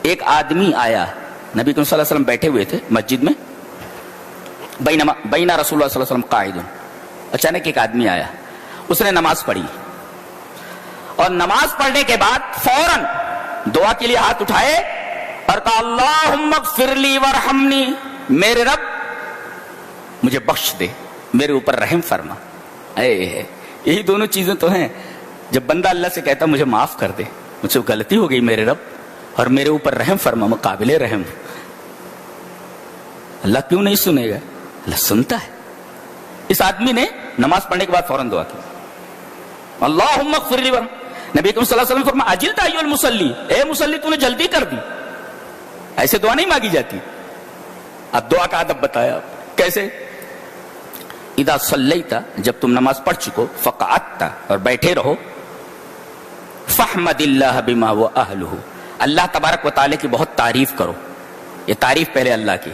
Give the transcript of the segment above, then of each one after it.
ایک آدمی آیا, نبی کریم صلی اللہ علیہ وسلم بیٹھے ہوئے تھے مسجد میں, بینا رسول اللہ صلی اللہ علیہ وسلم قائد, اچانک ایک آدمی آیا, اس نے نماز پڑھی اور نماز پڑھنے کے بعد فوراً دعا کے لیے ہاتھ اٹھائے اور کہا اللہم اغفر لی ورحمنی, میرے رب مجھے بخش دے, میرے اوپر رحم فرما. یہی دونوں چیزیں تو ہیں. جب بندہ اللہ سے کہتا مجھے معاف کر دے, مجھ سے غلطی ہو گئی میرے رب, اور میرے اوپر رحم فرما, میں قابل رحم. اللہ کیوں نہیں سنے گا؟ اللہ سنتا ہے. اس آدمی نے نماز پڑھنے کے بعد فوراً دعا کی, اللہم اغفر لی ورحمنی. نبی کریم صلی اللہ علیہ وسلم فرمایا اجلت ایھا المصلی, اے مصلی تو نے جلدی کر دی. ایسے دعا نہیں مانگی جاتی. اب دعا کا ادب بتایا کیسے. اذا صلیت, جب تم نماز پڑھ چکو, فقعدت, اور بیٹھے رہو, فاحمد اللہ بما هو اہلہ, اللہ تبارک و تعالی کی بہت تعریف کرو. یہ تعریف پہلے اللہ کی.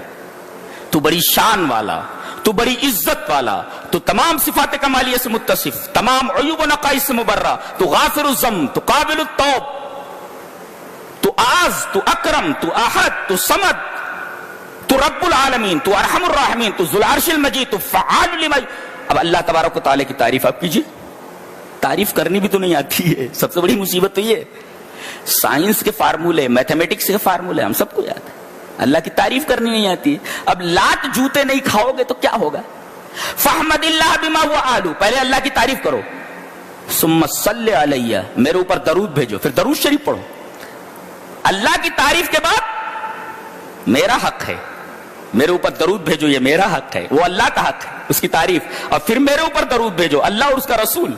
تو بڑی شان والا, تو بڑی عزت والا, تو تمام صفات کمالیہ سے متصف, تمام عیوب و نقائص سے مبرہ, تو غافر الذنب, تو قابل التوب, تو آز, تو اکرم, تو احد, تو صمد, تو رب العالمین, تو ارحم الراحمین, تو ذو العرش المجید, تو فعال لما. اب اللہ تبارک و تعالی کی تعریف آپ کیجیے. تعریف کرنی بھی تو نہیں آتی ہے, سب سے بڑی مصیبت تو یہ. سائنس کے فارمولے, میتھمیٹکس کے فارمولے ہم سب کو یاد ہے, اللہ کی تعریف کرنی نہیں آتی. اب لات جوتے نہیں کھاؤ گے تو کیا ہوگا. فاحمد اللہ بما هو اہلہ, پہلے اللہ کی تعریف کرو. ثم صلی علیہ, میرے اوپر درود بھیجو, پھر درود شریف پڑھو. اللہ کی تعریف کے بعد میرا حق ہے, میرے اوپر درود بھیجو, یہ میرا حق ہے, وہ اللہ کا حق ہے, اس کی تعریف. اور پھر میرے اوپر درود بھیجو, اللہ اور اس کا رسول.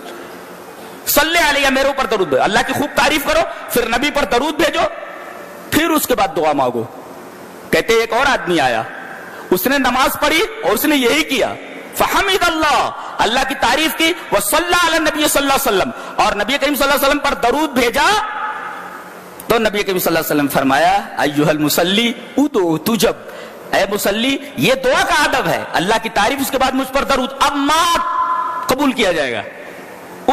صلی علیہ, میرے اوپر درود بھیجو, اللہ کی خوب تعریف کرو, پھر نبی پر درود بھیجو, پھر اس کے بعد دعا مانگو. کہتے ایک اور آدمی آیا, اس نے نماز پڑھی اور اس نے یہی کیا, فحمد اللہ, اللہ کی تعریف کی, وصلی علی النبی صلی اللہ علیہ وسلم, اور نبی کریم صلی اللہ علیہ وسلم پر درود بھیجا. تو نبی کریم صلی اللہ علیہ وسلم فرمایا ایھا المصلی ادعو تجب, اے مصلی یہ دعا کا ادب ہے, اللہ کی تعریف اس کے بعد مجھ پر درود, اب مات قبول کیا جائے گا.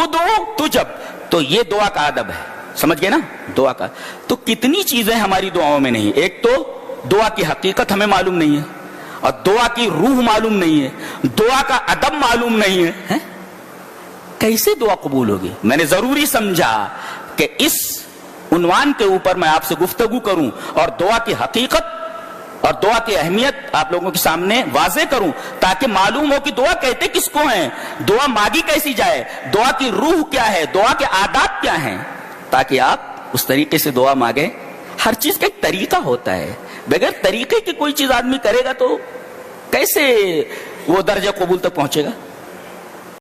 ادعو تجب, تو یہ دعا کا ادب ہے. سمجھ گئے نا دعا کا. تو کتنی چیزیں ہماری دعاؤں میں نہیں. ایک تو دعا کی حقیقت ہمیں معلوم نہیں ہے, اور دعا کی روح معلوم نہیں ہے, دعا کا ادب معلوم نہیں ہے. کیسے دعا قبول ہوگی؟ میں نے ضروری سمجھا کہ اس عنوان کے اوپر میں آپ سے گفتگو کروں اور دعا کی حقیقت اور دعا کی اہمیت آپ لوگوں کے سامنے واضح کروں, تاکہ معلوم ہو کہ دعا کہتے کس کو ہیں, دعا مانگی کیسی جائے, دعا کی روح کیا ہے, دعا کے آداب کیا ہیں, تاکہ آپ اس طریقے سے دعا مانگیں. ہر چیز کا ایک طریقہ ہوتا ہے. بغیر طریقے کی کوئی چیز آدمی کرے گا تو کیسے وہ درجہ قبول تک پہنچے گا.